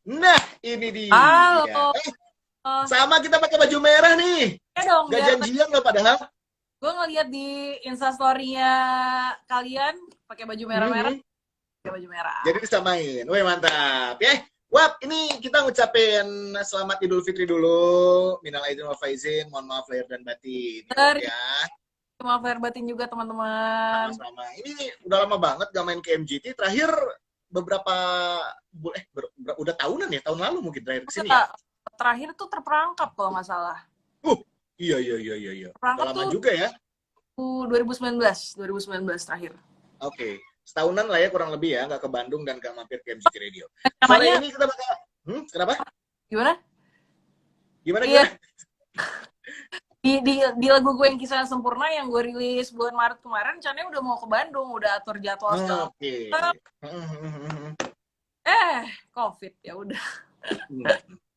Nah, ini dia. Halo, Sama kita pakai baju merah nih. ya dong, Gak biar janjian loh padahal. gue ngeliat di instastory-nya kalian pakai baju merah-merah, Mhm. pakai baju merah. Jadi disamain. Wih, mantap. Ya, Wap, ini kita ngucapin selamat Idul Fitri dulu. Minal aidin wal faizin, mohon maaf lahir dan batin ya Wap Dari ya. maaf lahir batin juga teman-teman. Sama-sama. Ini udah lama banget gak main ke MGT. Terakhir beberapa udah tahunan ya, tahun lalu mungkin terakhir Udah kesini ya. tak, terakhir tuh terperangkap kalau nggak salah. Uh, iya iya iya iya iya. Udah Terperangkap lama tuh juga ya. 2019 terakhir. Oke, setahunan lah ya kurang lebih ya, nggak ke Bandung dan nggak mampir ke MCT Radio. Sore Namanya ini kita bakal, kenapa? gimana? Gimana Iya, gimana? di lagu gue yang kisah sempurna yang gue rilis bulan Maret kemarin, rencananya udah mau ke Bandung, udah atur jadwal segala Oke. macam. COVID ya udah.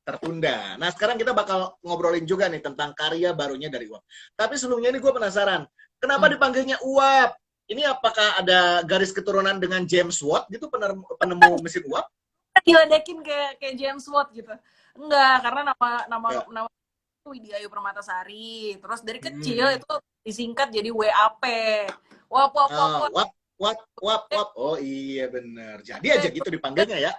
Tertunda. Nah, sekarang kita bakal ngobrolin juga nih tentang karya barunya dari Uap. Tapi sebelumnya ini gue penasaran, kenapa dipanggilnya Uap? Ini apakah ada garis keturunan dengan James Watt gitu, penemu mesin Uap? Diledekin kayak James Watt gitu. Enggak, karena nama nama Ya. nama itu Widiayu Permatasari. Terus dari kecil Hmm. itu disingkat jadi WAP. Wap wap wap Ah, wap. Wap, Wap, Wap, Wap. Oh iya bener. Jadi aja Eh, gitu dipanggilnya ya.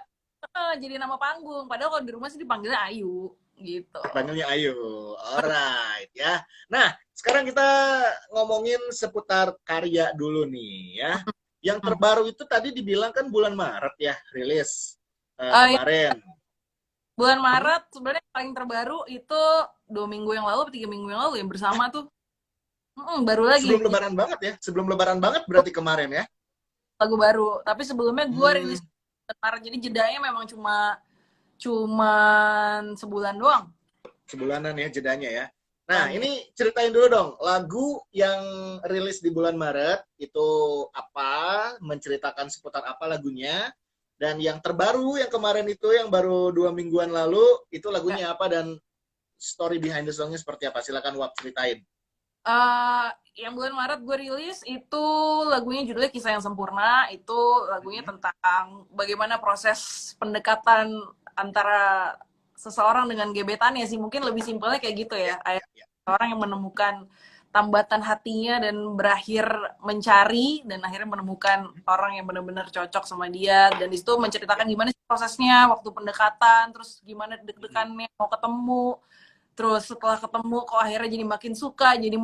jadi nama panggung. Padahal kalau di rumah sih dipanggilnya Ayu gitu. Dipanggilnya Ayu. Alright ya. Nah, sekarang kita ngomongin seputar karya dulu nih ya. Yang Hmm. terbaru itu tadi dibilang kan bulan Maret ya rilis Ya, kemarin. bulan Hmm? Maret sebenarnya yang paling terbaru itu 2 minggu yang lalu, 3 minggu yang lalu yang bersama tuh. Baru lagi Sebelum Lebaran banget ya. Sebelum Lebaran banget berarti kemarin ya. lagu baru. Tapi sebelumnya gue Hmm, rilis bulan Maret, jadi jedanya memang cuman sebulan doang. sebulanan ya jedanya ya. Nah, Bulan ya. ini ceritain dulu dong, lagu yang rilis di bulan Maret itu apa, menceritakan seputar apa lagunya, dan yang terbaru yang kemarin itu yang baru 2 mingguan lalu itu Ya. lagunya apa dan story behind the songnya seperti apa? Silakan Wap ceritain. Eh, yang bulan Maret gue rilis itu lagunya judulnya Kisah yang Sempurna. Itu lagunya Mhm. tentang bagaimana proses pendekatan antara seseorang dengan gebetannya sih. Mungkin lebih simpelnya kayak gitu Ya, ya. Kayak ya, ya. orang yang menemukan tambatan hatinya dan berakhir mencari dan akhirnya menemukan orang yang benar-benar cocok sama dia. Dan di situ Ya. menceritakan gimana sih prosesnya waktu pendekatan, terus gimana Mhm. deg-degannya mau ketemu. Terus setelah ketemu kok akhirnya jadi makin suka, jadi Ya, ya,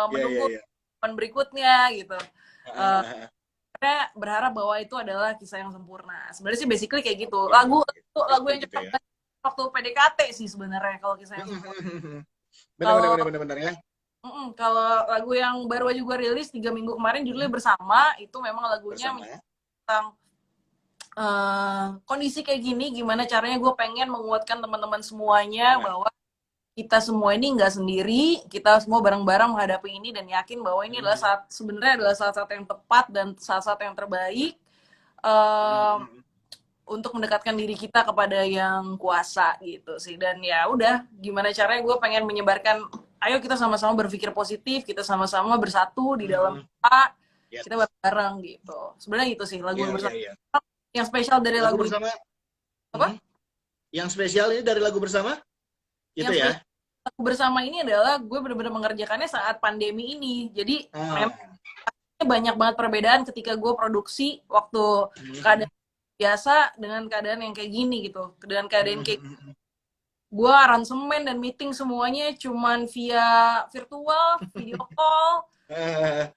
menunggu ya. teman berikutnya gitu. Karena berharap bahwa itu adalah kisah yang sempurna. Sebenarnya sih basically kayak gitu. Oke, Lagu pasti yang gitu cocok ya. banget waktu PDKT sih sebenarnya kalau kisah yang sempurna. Bener, bener, Kalau bener, bener, bener ya. kalau lagu yang baru aja gue rilis 3 minggu kemarin judulnya Bersama, itu memang lagunya Bersama ya. tentang kondisi kayak gini, gimana caranya gue pengen menguatkan teman-teman semuanya Nah. bahwa kita semua ini nggak sendiri, kita semua bareng-bareng menghadapi ini dan yakin bahwa ini adalah Mhm. sebenarnya adalah salah satu yang tepat dan salah satu yang terbaik um, Mhm. untuk mendekatkan diri kita kepada yang kuasa gitu sih. Dan ya udah, gimana caranya gue pengen menyebarkan, ayo kita sama-sama berpikir positif, kita sama-sama bersatu di dalam Mhm. kita Yes. bareng-bareng gitu. Sebenarnya itu sih lagu Iya, yang iya, bersama. iya. Yang spesial dari Lagu lagu ini bersama, apa? yang spesial ini dari lagu bersama, itu Yang ya. spesial lagu bersama ini adalah gue benar-benar mengerjakannya saat pandemi ini. Jadi memang Ah. banyak banget perbedaan ketika gue produksi waktu Mhm. keadaan biasa dengan keadaan yang kayak gini gitu. Dengan keadaan kayak Mhm. gue aransemen dan meeting semuanya cuman via virtual, video call, Ah,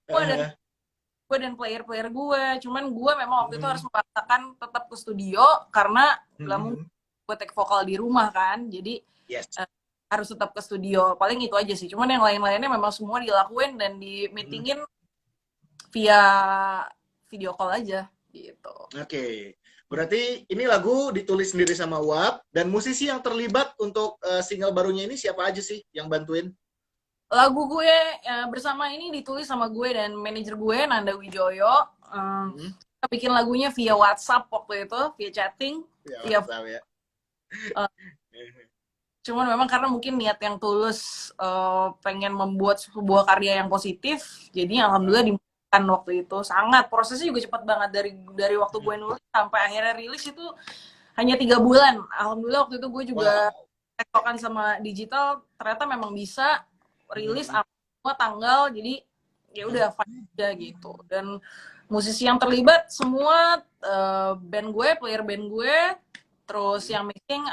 gue dan ah, player-player gue. Cuman gue memang waktu itu harus mhm. memaksakan tetap ke studio karena nggak mungkin Mhm. gue take vokal di rumah kan. Jadi Yes. harus tetap ke studio. Paling itu aja sih. Cuman yang lain-lainnya memang semua dilakuin dan di Mhm. meetingin via video call aja gitu. Oke. Berarti ini lagu ditulis sendiri sama Wap dan musisi yang terlibat untuk single barunya ini siapa aja sih yang bantuin? Lagu gue bersama ini ditulis sama gue dan manajer gue Nanda Wijoyo. Hmm. Kita bikin lagunya via WhatsApp waktu itu, via chatting, Ya, via WhatsApp ya. uh, cuman memang karena mungkin niat yang tulus pengen membuat sebuah karya yang positif, jadi alhamdulillah dimudahkan waktu itu. Sangat prosesnya juga cepat banget dari waktu gue nulis sampai akhirnya rilis itu hanya 3 bulan. Alhamdulillah waktu itu gue juga Wow. tektokan sama digital, ternyata memang bisa rilis Mhm. semua tanggal, jadi ya Mhm. udah fine aja gitu. Dan musisi yang terlibat semua band gue, player band gue, terus Mhm. yang mixing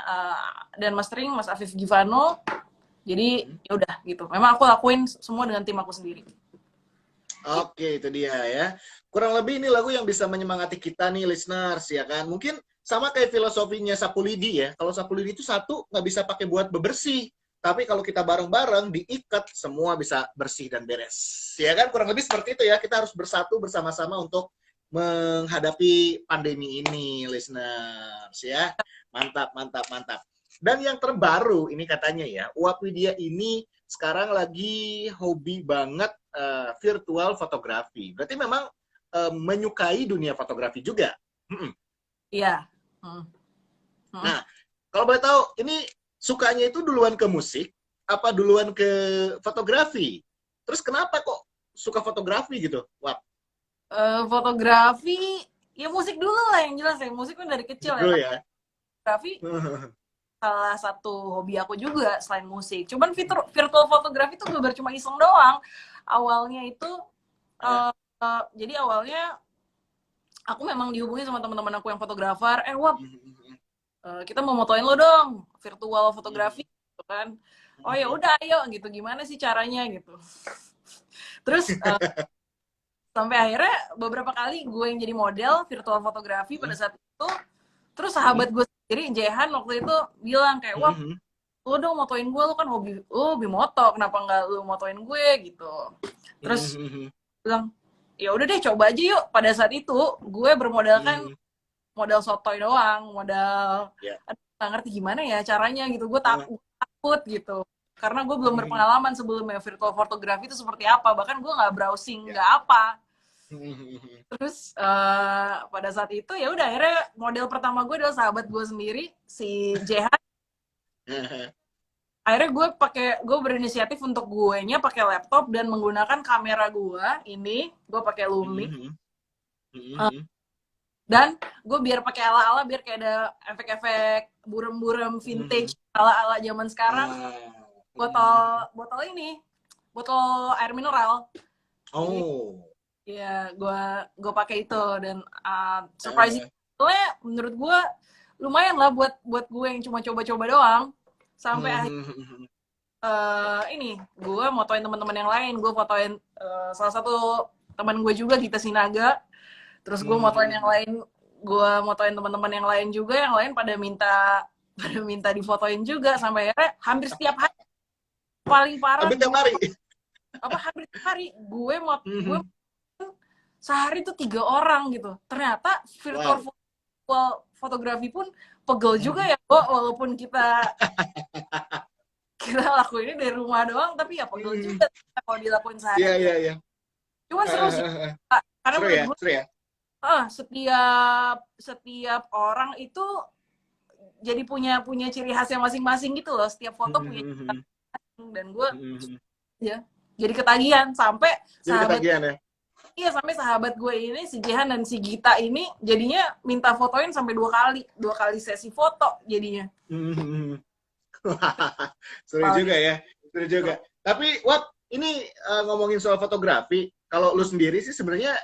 dan mastering Mas Afif Givano. Jadi Mhm. ya udah gitu. Memang aku lakuin semua dengan tim aku sendiri. Gitu. Oke, itu dia ya. Kurang lebih ini lagu yang bisa menyemangati kita nih, listeners, ya kan? Mungkin sama kayak filosofinya Sapu Lidi ya. Kalau Sapu Lidi itu satu nggak bisa pakai buat bebersih. Tapi kalau kita bareng-bareng, diikat, semua bisa bersih dan beres. Ya kan? Kurang lebih seperti itu ya. Kita harus bersatu bersama-sama untuk menghadapi pandemi ini, listeners, ya. Mantap, mantap, mantap. Dan yang terbaru, ini katanya ya, Uap Widya ini sekarang lagi hobi banget virtual fotografi. Berarti memang menyukai dunia fotografi juga. Mm-mm. Iya. Hmm. Hmm. Nah, kalau boleh tahu, ini sukanya itu duluan ke musik, apa duluan ke fotografi? Terus kenapa kok suka fotografi gitu? Wah, Fotografi, ya musik dulu lah yang jelas ya. Musik kan dari kecil ya. dulu Tapi ya. fotografi salah satu hobi aku juga selain musik. Cuman virtual fotografi itu bener cuma iseng doang. Awalnya itu, jadi awalnya aku memang dihubungi sama teman-teman aku yang fotografer. Wap, kita mau motoin lo dong, virtual fotografi, gitu kan. Oh ya udah, ayo gitu. Gimana sih caranya gitu. Terus sampai akhirnya beberapa kali gue yang jadi model virtual fotografi pada saat itu. Terus sahabat gue sendiri, Jehan, waktu itu bilang kayak, wah, lu dong motoin gue, lu kan hobi moto, kenapa nggak lu motoin gue gitu. Terus bilang, ya udah deh coba aja yuk. Pada saat itu gue bermodalkan modal sotoy doang, modal Ya. nggak ngerti gimana ya caranya gitu. Gue takut gitu. Karena gue belum berpengalaman sebelumnya virtual fotografi itu seperti apa. Bahkan gue nggak browsing, nggak apa. Terus pada saat itu ya udah akhirnya model pertama gue adalah sahabat gue sendiri, si Jehan. Akhirnya gue berinisiatif untuk gue nya pakai laptop dan menggunakan kamera gue pakai Lumix. Dan gue biar pakai ala-ala, biar kayak ada efek-efek burem-burem vintage ala-ala zaman sekarang. Botol ini, botol air mineral. Jadi Oh. ya gue pakai itu. Dan surprising, menurut gue lumayan lah buat gue yang cuma coba-coba doang. Sampai akhirnya ini gue motoin teman-teman yang lain. Gue fotoin salah satu teman gue juga, Gita Sinaga. Terus gue motoin yang lain, gue motoin teman-teman yang lain juga. Yang lain pada minta difotoin juga. Sampai akhirnya hampir setiap hari, paling parah Hampir tiap hari. hampir setiap hari gue sehari tuh 3 orang gitu. Ternyata virtual fotografi pun pegel juga ya, Bo, walaupun kita lakuin ini dari rumah doang, tapi ya pegel juga kalau dilakuin sehari. Iya, iya, iya. Cuma seru sih, karena seru ya, seru ya. Setiap orang itu jadi punya ciri khasnya masing-masing gitu loh. Setiap foto punya ciri khas. Dan gue ya jadi ketagihan sampai sahabat gue ini, si Jihan dan si Gita ini jadinya minta fotoin sampai 2 kali sesi foto jadinya. Seru juga ya, seru juga. Tapi Wap, ini ngomongin soal fotografi, kalau lu sendiri sih sebenarnya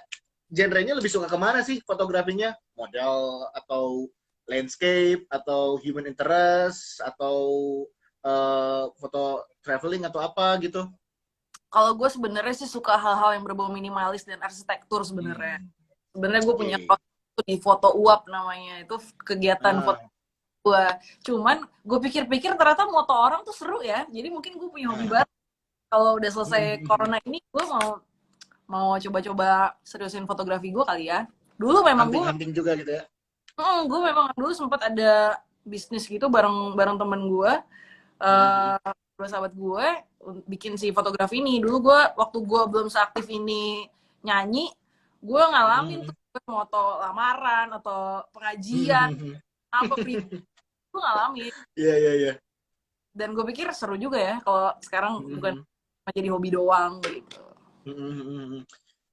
genrenya lebih suka kemana sih fotografinya? Model atau landscape atau human interest atau foto traveling atau apa gitu? Kalau gue sebenarnya sih suka hal-hal yang berbau minimalis dan arsitektur sebenarnya. Sebenarnya gue punya di foto uap namanya, itu kegiatan foto gue. Cuman gue pikir-pikir ternyata moto orang tuh seru ya. Jadi mungkin gue punya hobi baru. Kalau udah selesai corona ini, gue mau coba-coba seriusin fotografi gue kali ya. Dulu memang hunting juga gitu ya. Gue memang dulu sempat ada bisnis gitu bareng temen gue. Sahabat gue bikin si fotografi ini. Dulu waktu gue belum seaktif ini nyanyi, gue ngalamin tuh moto lamaran atau pengajian apa gue ngalamin. Iya. Dan gue pikir seru juga ya kalau sekarang bukan jadi hobi doang gitu.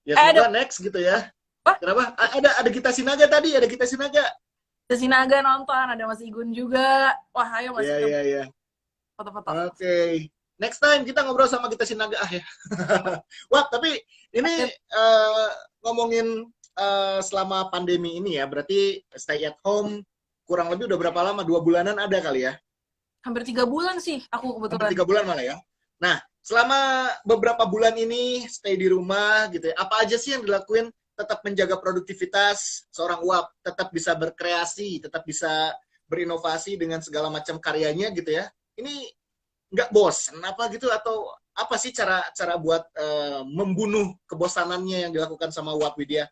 Ya semoga next gitu ya. Kenapa? Ada Gita Sinaga tadi, ada Gita Sinaga. Ada Sinaga nonton, ada Mas Igun juga. Wah, ayo Mas Iya, Igun iya, iya. foto-foto. Oke. Next time kita ngobrol sama kita Sinaga ya. Wah, tapi ini eh, ngomongin selama pandemi ini ya, berarti stay at home kurang lebih udah berapa lama? 2 bulanan ada kali ya? Hampir 3 bulan sih aku Hampir kebetulan. 3 bulan malah ya. Nah, selama beberapa bulan ini stay di rumah gitu ya, apa aja sih yang dilakuin tetap menjaga produktivitas seorang Uap, tetap bisa berkreasi, tetap bisa berinovasi dengan segala macam karyanya gitu ya. Ini nggak bosan apa gitu atau apa sih cara cara buat membunuh kebosanannya yang dilakukan sama Uap Widya?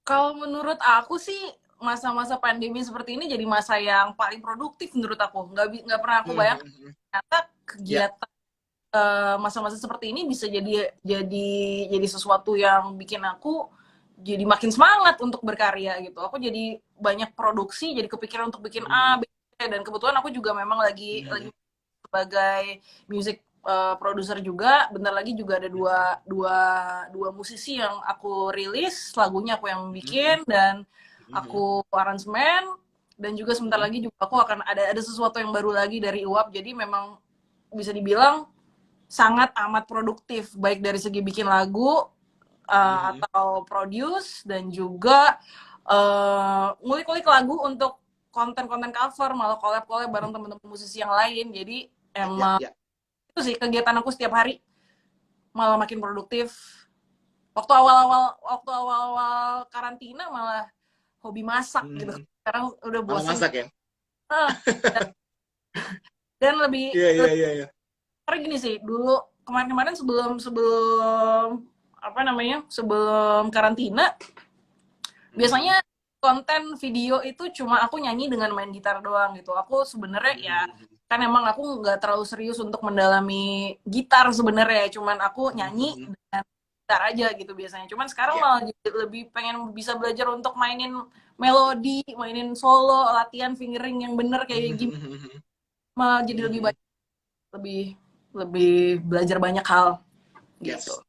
Kalau menurut aku sih masa-masa pandemi seperti ini jadi masa yang paling produktif menurut aku. Nggak pernah aku bayangkan ternyata Ya. kegiatan masa-masa seperti ini bisa jadi sesuatu yang bikin aku jadi makin semangat untuk berkarya gitu. Aku jadi banyak produksi, jadi kepikiran untuk bikin A, B, C, dan kebetulan aku juga memang lagi sebagai music produser juga. Bentar lagi juga ada dua musisi yang aku rilis, lagunya aku yang bikin dan aku aransemen, dan juga sebentar lagi juga aku akan ada sesuatu yang baru lagi dari Uap. Jadi memang bisa dibilang sangat amat produktif, baik dari segi bikin lagu atau produce, dan juga ngulik-ngulik lagu untuk konten-konten cover, malah collab-collab bareng teman-teman musisi yang lain. Jadi Ya, emang ya. itu sih kegiatan aku setiap hari, malah makin produktif. Waktu awal-awal karantina malah hobi masak gitu. Sekarang udah Malah bosen. masak ya? Dan, dan lebih, Iya, iya, iya, iya. karena gini sih, dulu kemarin-kemarin sebelum sebelum apa namanya, sebelum karantina, biasanya konten video itu cuma aku nyanyi dengan main gitar doang gitu. Aku sebenarnya ya kan emang aku nggak terlalu serius untuk mendalami gitar sebenarnya, cuman aku nyanyi dengan gitar aja gitu biasanya. Cuman sekarang Ya. malah jadi lebih pengen bisa belajar untuk mainin melodi, mainin solo, latihan fingering yang bener kayak gimana, malah jadi lebih banyak, lebih lebih belajar banyak hal gitu. Yes.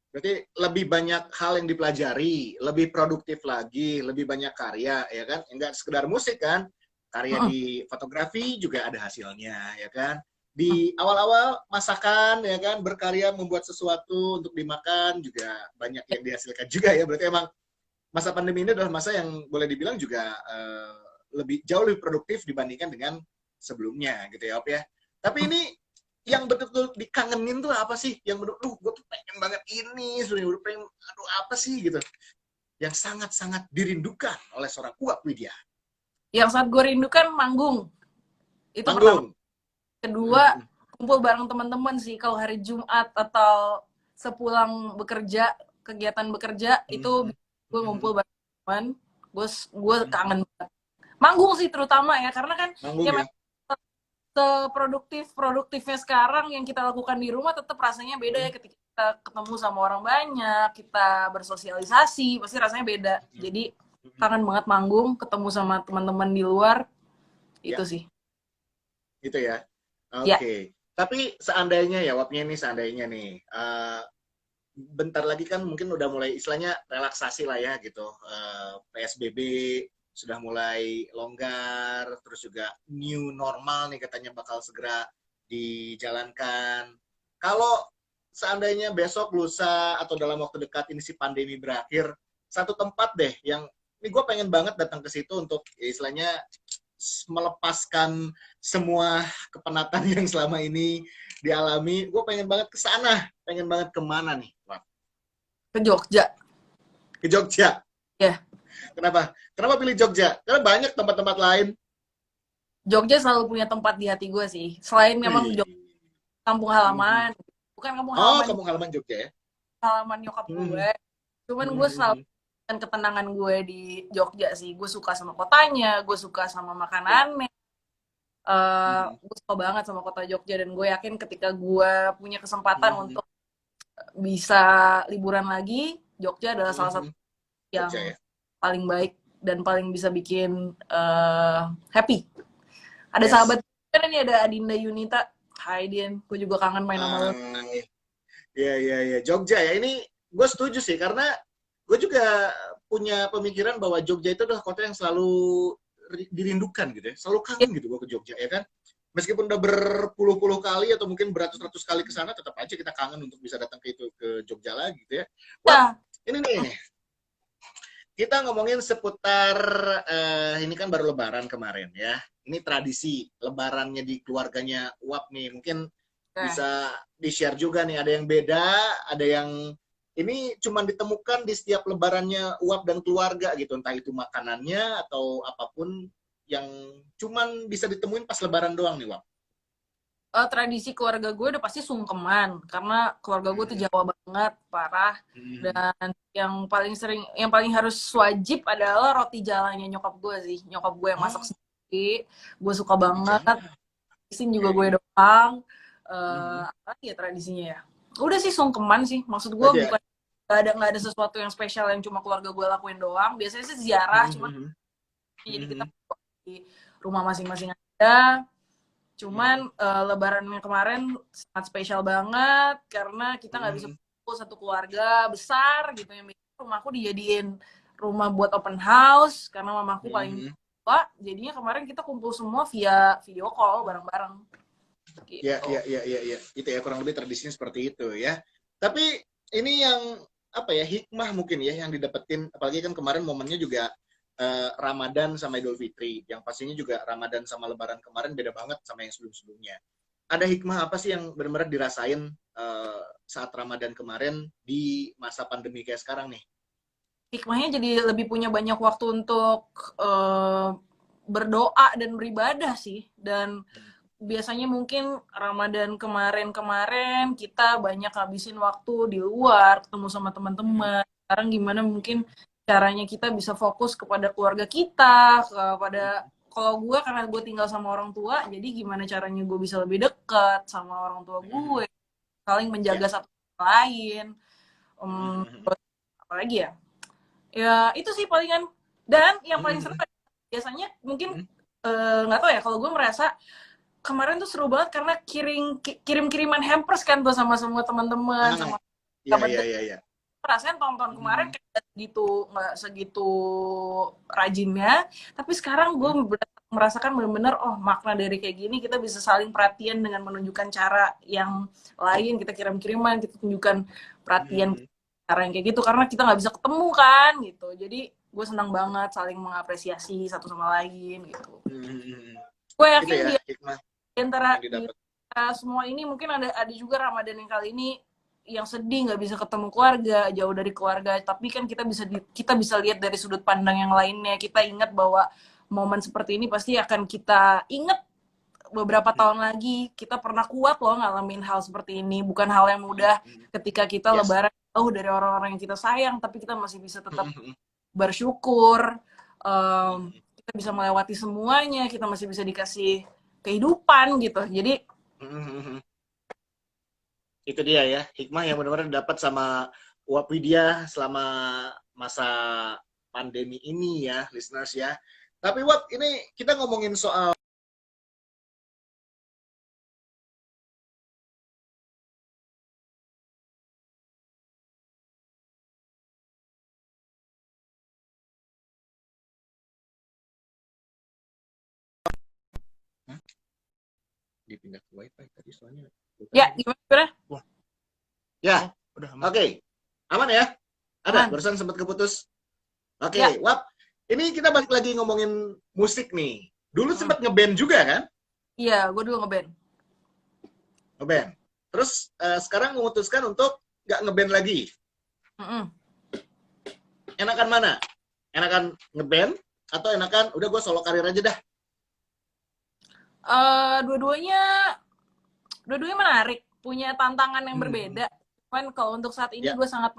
Berarti lebih banyak hal yang dipelajari, lebih produktif lagi, lebih banyak karya, ya kan? Enggak sekedar musik kan? Karya di fotografi juga ada hasilnya, ya kan? Di awal-awal masakan, ya kan? Berkarya membuat sesuatu untuk dimakan juga banyak yang dihasilkan juga ya. Berarti emang masa pandemi ini adalah masa yang boleh dibilang juga jauh lebih produktif dibandingkan dengan sebelumnya, gitu ya, Op ya. Tapi ini yang betul-betul dikangenin tuh apa sih? Yang menurut lu, gue tuh pengen banget ini, sebenarnya udah pengen, aduh apa sih gitu? Yang sangat-sangat dirindukan oleh seorang Uap Widya. Yang saat gue rindukan manggung, itu pertama. Manggung. Kedua, kumpul bareng teman-teman sih. Kalau hari Jumat atau sepulang bekerja, kegiatan bekerja, itu gue ngumpul bareng teman. Gue kangen banget. Manggung sih terutama ya, karena kan Manggung ya ya. seproduktifnya sekarang yang kita lakukan di rumah tetap rasanya beda ya ketika kita ketemu sama orang banyak, kita bersosialisasi, pasti rasanya beda. Jadi kangen banget manggung, ketemu sama teman-teman di luar, itu Ya, sih. gitu ya. Oke. Ya. Okay. Tapi seandainya ya, Wapnya nih, seandainya nih, bentar lagi kan mungkin udah mulai istilahnya relaksasi lah ya gitu. PSBB sudah mulai longgar, terus juga new normal nih katanya bakal segera dijalankan. Kalau seandainya besok, lusa, atau dalam waktu dekat ini si pandemi berakhir, satu tempat deh yang ini gue pengen banget datang ke situ untuk ya, istilahnya melepaskan semua kepenatan yang selama ini dialami. Gue pengen banget ke sana. Pengen banget kemana nih? Wah. Ke Jogja. Ke Jogja. Ya. Kenapa? Kenapa pilih Jogja? Karena banyak tempat-tempat lain. Jogja selalu punya tempat di hati gue sih. Selain memang Wih. kampung halaman, bukan kampung Oh, halaman, kampung halaman Jogja ya? halaman nyokap gue. Cuman gue selalu dan ketenangan gue di Jogja sih. Gue suka sama kotanya, gue suka sama makanannya. Gue suka banget sama kota Jogja, dan gue yakin ketika gue punya kesempatan untuk bisa liburan lagi, Jogja adalah salah satu yang Jogja, ya? paling baik dan paling bisa bikin happy. Ada Yes. sahabat kan ini, ada Adinda Yunita. Hai Din, gue juga kangen main sama lo. Iya, iya, iya. Jogja ya, ini gue setuju sih, karena gue juga punya pemikiran bahwa Jogja itu adalah kota yang selalu dirindukan gitu ya. Selalu kangen gitu gue ke Jogja ya kan. Meskipun udah berpuluh-puluh kali atau mungkin beratus-ratus kali ke sana, tetap aja kita kangen untuk bisa datang ke Jogja lagi gitu ya. Wah, Ya, ini nih, kita ngomongin seputar ini kan baru Lebaran kemarin ya. Ini tradisi Lebarannya di keluarganya Uap nih. Mungkin oke. bisa di-share juga nih. Ada yang beda, ada yang ini cuma ditemukan di setiap Lebarannya Uap dan keluarga gitu. Entah itu makanannya atau apapun yang cuman bisa ditemuin pas Lebaran doang nih Uap. Tradisi keluarga gue udah pasti sungkeman karena keluarga gue tuh Hmm. Jawa banget parah, Hmm. dan yang paling harus wajib adalah roti jalannya nyokap gue sih. Nyokap gue yang masak Oh, sendiri, gue suka roti banget. jala. Isin juga Iya, gue iya. doang. Hmm. Apa lagi ya tradisinya ya, udah sih sungkeman sih, maksud Itu gue aja. bukan nggak ada sesuatu yang spesial yang cuma keluarga gue lakuin doang. Biasanya sih ziarah, cuman Hmm. jadi kita Hmm. di rumah masing-masing aja. Hmm. Cuman Lebaran yang kemarin sangat spesial banget karena kita nggak bisa Hmm. kumpul satu keluarga besar gitu. Yang biasanya rumahku dijadiin rumah buat open house karena mamaku paling Hmm. tua. Jadinya kemarin kita kumpul semua via video call bareng-bareng Ya, gitu. ya, ya, ya, ya. Itu ya kurang lebih tradisinya seperti itu ya. Tapi ini yang apa ya hikmah mungkin ya yang didapetin, apalagi kan kemarin momennya juga Ramadan sama Idul Fitri, yang pastinya juga Ramadan sama Lebaran kemarin beda banget sama yang sebelum-sebelumnya. Ada hikmah apa sih yang benar-benar dirasain saat Ramadan kemarin di masa pandemi kayak sekarang nih? Hikmahnya jadi lebih punya banyak waktu untuk berdoa dan beribadah sih. Dan biasanya mungkin Ramadan kemarin-kemarin kita banyak habisin waktu di luar, ketemu sama teman-teman. Sekarang gimana mungkin caranya kita bisa fokus kepada keluarga kita, kepada kalau gue karena gue tinggal sama orang tua, jadi gimana caranya gue bisa lebih dekat sama orang tua gue, saling Ya. menjaga satu sama lain. Terus apa lagi ya? Ya itu sih palingan. Dan yang paling seru biasanya mungkin nggak tahu ya, kalau gue merasa kemarin tuh seru banget karena kirim-kiriman hampers kan tuh sama semua teman-teman, sama Ya, sahabat ya, deket. ya, ya. Perasaan tahun-tahun kemarin kayak nggak segitu rajinnya, tapi sekarang gue merasakan bener-bener oh makna dari kayak gini, kita bisa saling perhatian dengan menunjukkan cara yang lain, kita kirim-kiriman, kita tunjukkan perhatian cara yang kayak gitu karena kita nggak bisa ketemu kan gitu. Jadi gue senang banget saling mengapresiasi satu sama lain gitu. Gue Itu yakin ya di hikmah antara yang didapat. semua ini mungkin ada juga Ramadan yang kali ini yang sedih nggak bisa ketemu keluarga, jauh dari keluarga, tapi kan kita bisa lihat dari sudut pandang yang lainnya. Kita ingat bahwa momen seperti ini pasti akan kita ingat beberapa tahun lagi. Kita pernah kuat loh ngalamin hal seperti ini, bukan hal yang mudah ketika kita Yes. lebaran jauh dari orang-orang yang kita sayang, tapi kita masih bisa tetap bersyukur. Kita bisa melewati semuanya, kita masih bisa dikasih kehidupan gitu. Jadi Itu dia ya hikmah yang benar-benar dapat sama Uap Widya selama masa pandemi ini ya listeners ya. Tapi Wap, ini kita ngomongin soal dipindah ke wifi tadi soalnya. ya gimana? Wah. Ya, udah aman. Oke. Aman ya? Ada, Aman. barusan sempat keputus. Ya. Oke, Wap. Ini kita balik lagi ngomongin musik nih. Dulu Mm. sempat ngeband juga kan? Iya, gue dulu ngeband. Ngeband. Terus sekarang memutuskan untuk nggak ngeband lagi. Mm-mm. Enakan mana? Enakan ngeband atau enakan udah gue solo karir aja dah? Dua-duanya menarik, punya tantangan yang Hmm. berbeda. Cuman kalau untuk saat ini Ya. gue sangat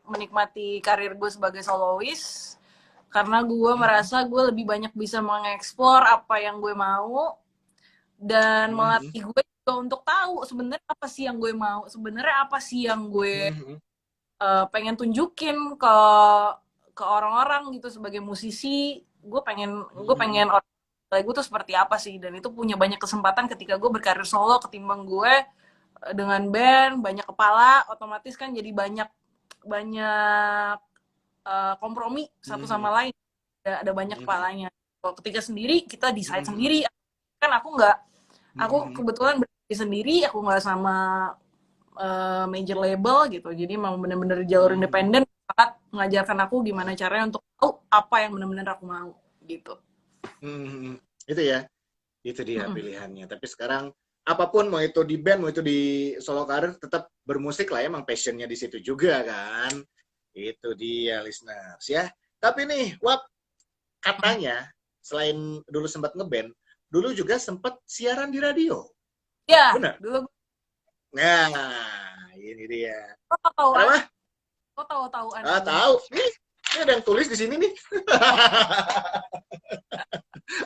menikmati karir gue sebagai solois karena gue Hmm. merasa gue lebih banyak bisa mengeksplor apa yang gue mau dan Hmm. melatih gue juga untuk tahu sebenarnya apa sih yang gue mau, sebenarnya apa sih yang gue Hmm. pengen tunjukin ke orang-orang gitu sebagai musisi. Gue pengen orang gue tuh seperti apa sih, dan itu punya banyak kesempatan ketika gue berkarir solo ketimbang gue dengan band banyak kepala, otomatis kan jadi banyak banyak kompromi satu sama Hmm. lain, ada banyak Hmm. kepalanya. Kalau ketika sendiri kita decide sendiri. Kan aku kebetulan berdiri sendiri, aku nggak sama major label gitu. Jadi emang bener-bener jalur independen sangat mengajarkan aku gimana caranya untuk tahu apa yang bener-bener aku mau gitu. Itu ya, itu dia pilihannya. Tapi sekarang apapun, mau itu di band, mau itu di solo karir, tetap bermusik lah, emang passionnya di situ juga kan. Itu dia listeners ya. Tapi nih, Wap, katanya selain dulu sempat ngeband, dulu juga sempat siaran di radio. Ya, Benar? dulu Nah, ini dia. kok tahu Kenapa? kok tahu Tahu. Nih, ini ada yang tulis di sini nih.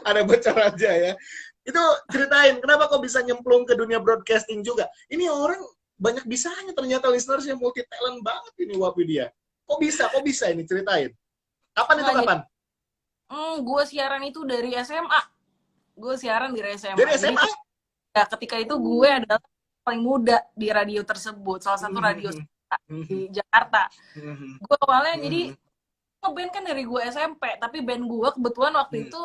Ada bocor aja ya. Itu ceritain, kenapa kok bisa nyemplung ke dunia broadcasting juga? Ini orang banyak bisanya ternyata, listeners yang multi talent banget ini Wapi dia. Kok bisa ini, ceritain. Kapan itu, kapan? Gue siaran itu dari SMA. Gue siaran dari SMA. Dari SMA? Jadi, ya, ketika itu gue adalah paling muda di radio tersebut. Salah satu radio di Jakarta. Gue awalnya jadi ngeband kan dari gue SMP. Tapi band gue kebetulan waktu itu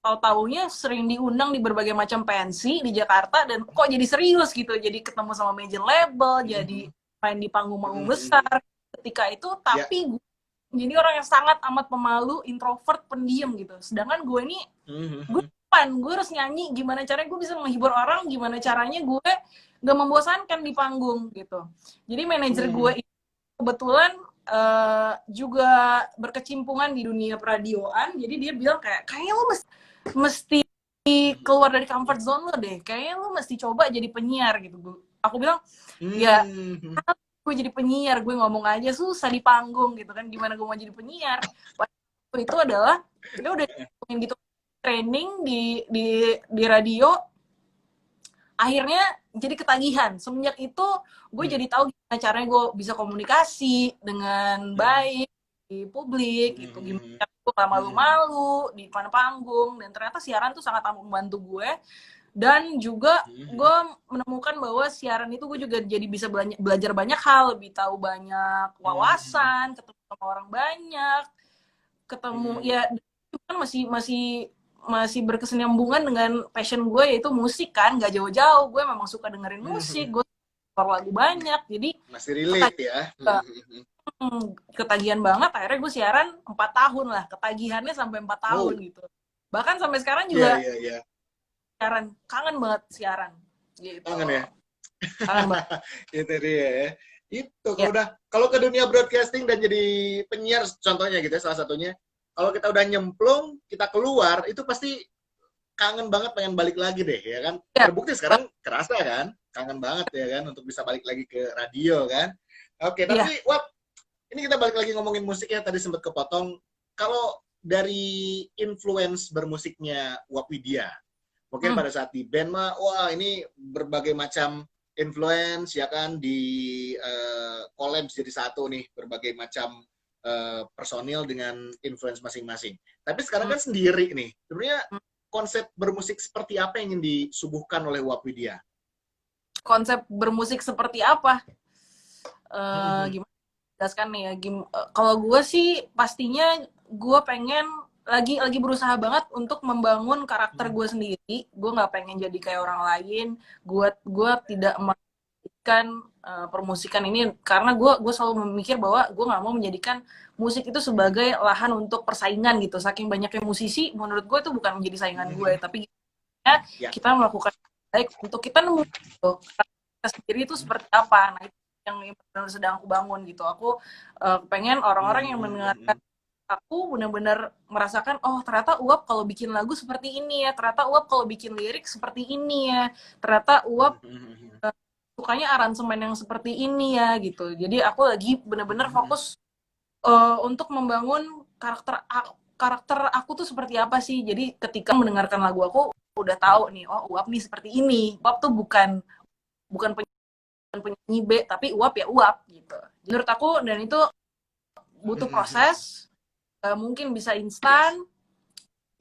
tahu-taunya sering diundang di berbagai macam pensi di Jakarta. Dan kok jadi serius gitu. Jadi ketemu sama major label. Jadi main di panggung-panggung besar. Ketika itu, tapi gue jadi orang yang sangat amat pemalu, introvert, pendiam gitu. Sedangkan gue ini, gue harus nyanyi, gimana caranya gue bisa menghibur orang, gimana caranya gue gak membosankan di panggung gitu. Jadi manajer gue itu kebetulan juga berkecimpungan di dunia peradioan, jadi dia bilang kayaknya lo mesti keluar dari comfort zone lo deh, kayaknya lo mesti coba jadi penyiar gitu. Aku bilang, ya gue jadi penyiar, gue ngomong aja susah di panggung gitu kan, gimana gue mau jadi penyiar. Waktu itu adalah kita udah gitu training di radio, akhirnya jadi ketagihan. Semenjak itu gue jadi tahu gimana caranya gue bisa komunikasi dengan baik di publik gitu, gimana gue gak malu-malu di depan panggung, dan ternyata siaran tuh sangat amat membantu gue. Dan juga gue menemukan bahwa siaran itu gue juga jadi bisa belajar banyak hal, lebih tahu banyak wawasan, ketemu sama orang banyak, ketemu ya kan masih berkesinambungan dengan passion gue, yaitu musik kan, gak jauh-jauh. Gue memang suka dengerin musik, gue suka lagu banyak, jadi masih relate ya. Ketagihan banget. Akhirnya gue siaran 4 tahun lah, ketagihannya sampai 4 tahun gitu. Bahkan sampai sekarang juga siaran, kangen banget siaran gitu. Kangen ya? Kangen banget. Itu dia ya. Itu kalau ke dunia broadcasting dan jadi penyiar contohnya gitu ya, salah satunya, kalau kita udah nyemplung, kita keluar, itu pasti kangen banget, pengen balik lagi deh, ya kan? Terbukti sekarang kerasa kan, kangen banget ya kan, untuk bisa balik lagi ke radio kan. Oke, tapi Wap, ini kita balik lagi ngomongin musiknya, tadi sempat kepotong. Kalau dari influence bermusiknya Wap Widya, mungkin pada saat di band mah, wah ini berbagai macam influence ya kan, di collabs jadi satu nih, berbagai macam personil dengan influence masing-masing. Tapi sekarang kan sendiri nih, sebenarnya konsep bermusik seperti apa yang ingin disuguhkan oleh Wap Widya? Konsep bermusik seperti apa? Gimana jelaskan nih ya? Kalau gue sih pastinya gue pengen lagi berusaha banget untuk membangun karakter gue sendiri. Gue nggak pengen jadi kayak orang lain. Gue tidak menjadikan permusikan ini, karena gue selalu memikir bahwa gue nggak mau menjadikan musik itu sebagai lahan untuk persaingan gitu. Saking banyaknya musisi, menurut gue itu bukan menjadi saingan gue, tapi kita melakukan baik untuk kita nemu kita sendiri itu seperti apa. Nah, itu yang benar-benar sedang aku bangun gitu. Aku pengen orang-orang yang mendengarkan aku benar-benar merasakan, oh ternyata Uap kalau bikin lagu seperti ini ya, ternyata Uap kalau bikin lirik seperti ini ya, ternyata Uap sukanya aransemen yang seperti ini ya gitu. Jadi aku lagi benar-benar fokus untuk membangun karakter aku tuh seperti apa sih. Jadi ketika mendengarkan lagu aku udah tahu nih, oh Uap nih seperti ini. Uap tuh bukan penyanyi B, tapi Uap ya Uap gitu. Menurut aku, dan itu butuh proses, mungkin bisa instan.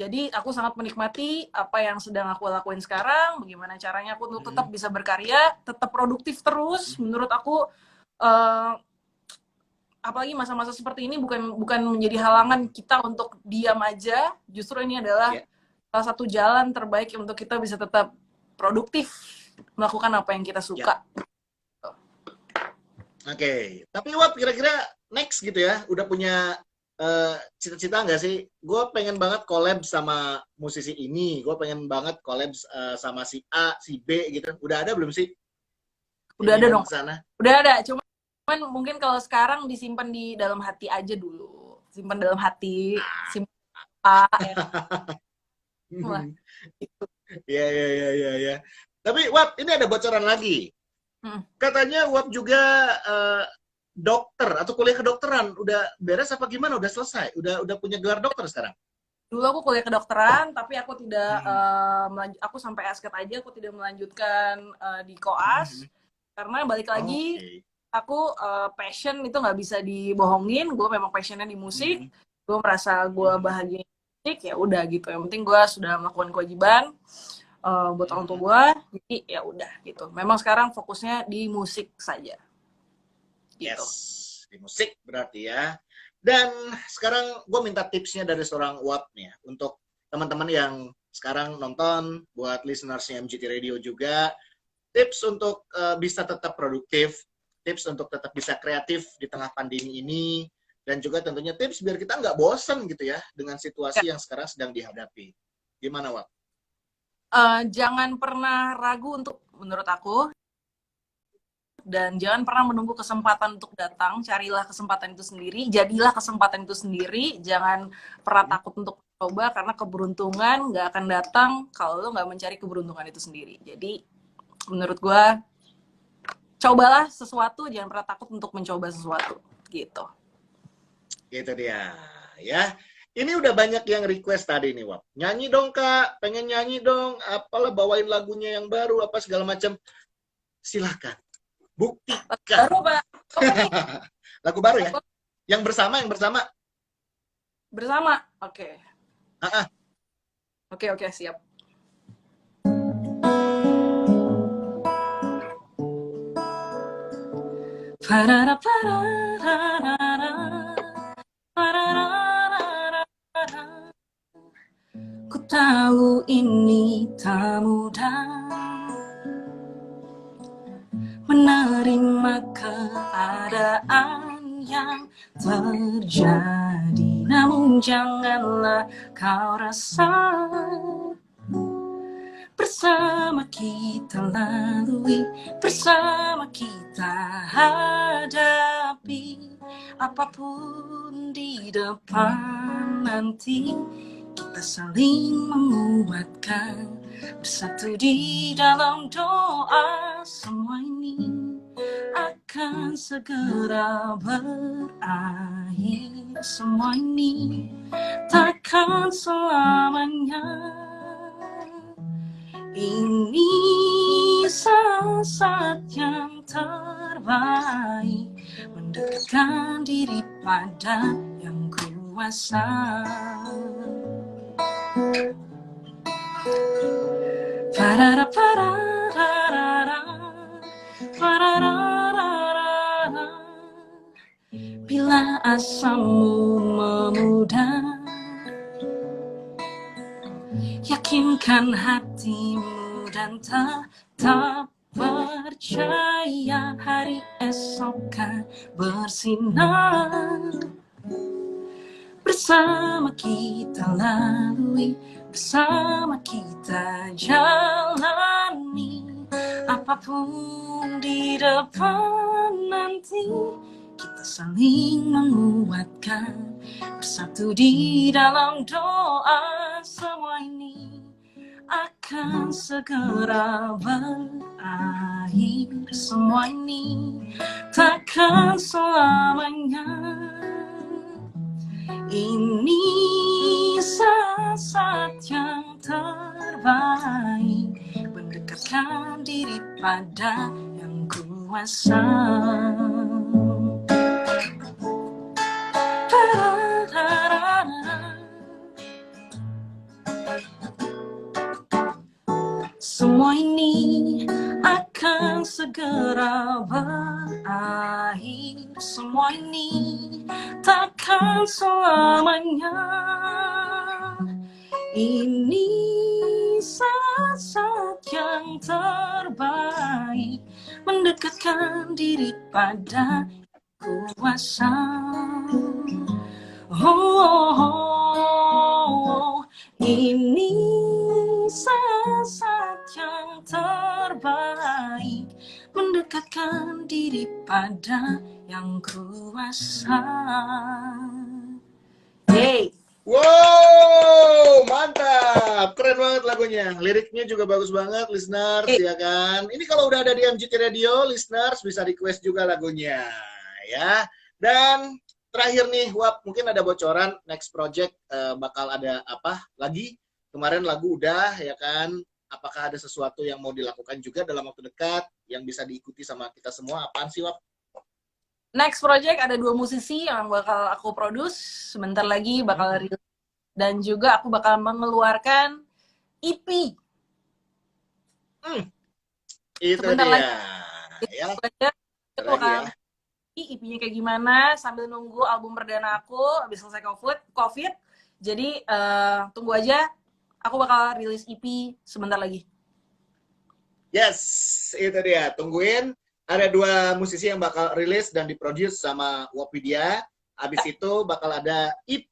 Jadi aku sangat menikmati apa yang sedang aku lakuin sekarang, bagaimana caranya aku untuk tetap bisa berkarya, tetap produktif terus. Menurut aku apalagi masa-masa seperti ini bukan menjadi halangan kita untuk diam aja. Justru ini adalah Ya. salah satu jalan terbaik untuk kita bisa tetap produktif melakukan apa yang kita Ya. suka. Oke. Tapi Wap, kira-kira next gitu ya, udah punya cita-cita nggak sih? Gue pengen banget collab sama musisi ini. Gue pengen banget collab sama si A, si B gitu. Udah ada belum sih? Udah ada Keinginan dong. ke sana? Udah ada. Cuman mungkin kalau sekarang disimpan di dalam hati aja dulu. Simpan dalam hati. Simpan ya. Lah, gitu. Iya, iya, iya, iya, iya. Tapi Wap, ini ada bocoran lagi. Katanya Wap juga dokter atau kuliah kedokteran. Udah beres apa gimana? Udah selesai? Udah punya gelar dokter sekarang? Dulu aku kuliah kedokteran, tapi aku tidak aku sampai asket aja, aku tidak melanjutkan di koas karena balik lagi aku passion itu nggak bisa dibohongin. Gue memang passionnya di musik, gue merasa gue bahagia di musik, ya udah gitu. Yang penting gue sudah melakukan kewajiban buat orang tua gue, jadi ya udah gitu. Memang sekarang fokusnya di musik saja. Gitu. Yes, di musik berarti ya. Dan sekarang gue minta tipsnya dari seorang Wap nih ya, untuk teman-teman yang sekarang nonton, buat listenersnya MGT Radio juga, tips untuk bisa tetap produktif, tips untuk tetap bisa kreatif di tengah pandemi ini, dan juga tentunya tips biar kita nggak bosen gitu ya dengan situasi yang sekarang sedang dihadapi. Gimana, Wap? Jangan pernah ragu menurut aku, dan jangan pernah menunggu kesempatan untuk datang. Carilah kesempatan itu sendiri, jadilah kesempatan itu sendiri. Jangan pernah takut untuk coba, karena keberuntungan nggak akan datang kalau lo nggak mencari keberuntungan itu sendiri. Jadi menurut gue, cobalah sesuatu, jangan pernah takut untuk mencoba sesuatu gitu. Itu dia ya. Ini udah banyak yang request tadi nih, Wap. Nyanyi dong, Kak. Pengen nyanyi dong. Apalah, bawain lagunya yang baru, apa segala macam. Silakan. Buktikan. Baru, Pak. Lagu baru ya? Yang bersama. Bersama. Oke. Oke, siap. Ku tahu ini tak mudah menerima keadaan yang terjadi, namun janganlah kau rasa. Bersama kita lalui, bersama kita hadapi apapun di depan nanti. Kita saling menguatkan, bersatu di dalam doa. Semua ini akan segera berakhir. Semua ini takkan selamanya. Ini saat yang terbaik, mendekatkan diri pada yang kuasa. Bila asamu memudar, yakinkan hatimu dan tetap percaya hari esok kan bersinar. Bersama kita lalui, bersama kita jalani apapun di depan nanti. Kita saling menguatkan, bersatu di dalam doa. Semua ini akan segera berakhir. Semua ini takkan selamanya. Ini saat yang terbaik, mendekatkan diri pada yang kuasa. Semua ini akan akan segera berakhir. Semua ini takkan selamanya. Ini saat yang terbaik, mendekatkan diri pada kuasa. Ini saat yang terbaik, mendekatkan diri pada yang kuasa. Hey. Wow, mantap, keren banget lagunya, liriknya juga bagus banget, listeners, ya kan. Ini kalau udah ada di MGT Radio, listeners bisa request juga lagunya, ya. Dan terakhir nih, Wap, mungkin ada bocoran next project bakal ada apa lagi? Kemarin lagu udah, ya kan. Apakah ada sesuatu yang mau dilakukan juga dalam waktu dekat yang bisa diikuti sama kita semua? Apaan sih, Wap? Next project ada 2 musisi yang bakal aku produce, sebentar lagi bakal rilis, dan juga aku bakal mengeluarkan EP. Itu sebentar dia. Lagi. Ya. Itu bakal EP-nya kayak gimana sambil nunggu album perdana aku habis selesai COVID. Jadi tunggu aja, aku bakal rilis EP sebentar lagi. Yes, itu dia. Tungguin. Ada 2 musisi yang bakal rilis dan diproduce sama Wapidia. Habis itu bakal ada EP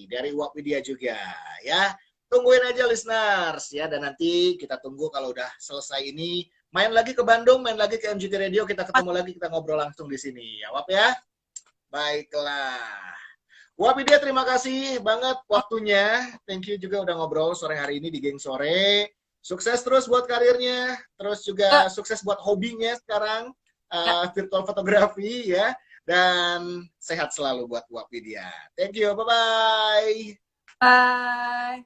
dari Wapidia juga, ya. Tungguin aja listeners, ya. Dan nanti kita tunggu kalau udah selesai ini, main lagi ke Bandung, main lagi ke MGT Radio, kita ketemu lagi, kita ngobrol langsung di sini. Ya, Wap ya. Baiklah. Wapidia, terima kasih banget waktunya. Thank you juga udah ngobrol sore hari ini di Geng Sore. Sukses terus buat karirnya, terus juga sukses buat hobinya sekarang, virtual fotografi ya, dan sehat selalu buat Wapidia. Thank you, bye-bye. Bye.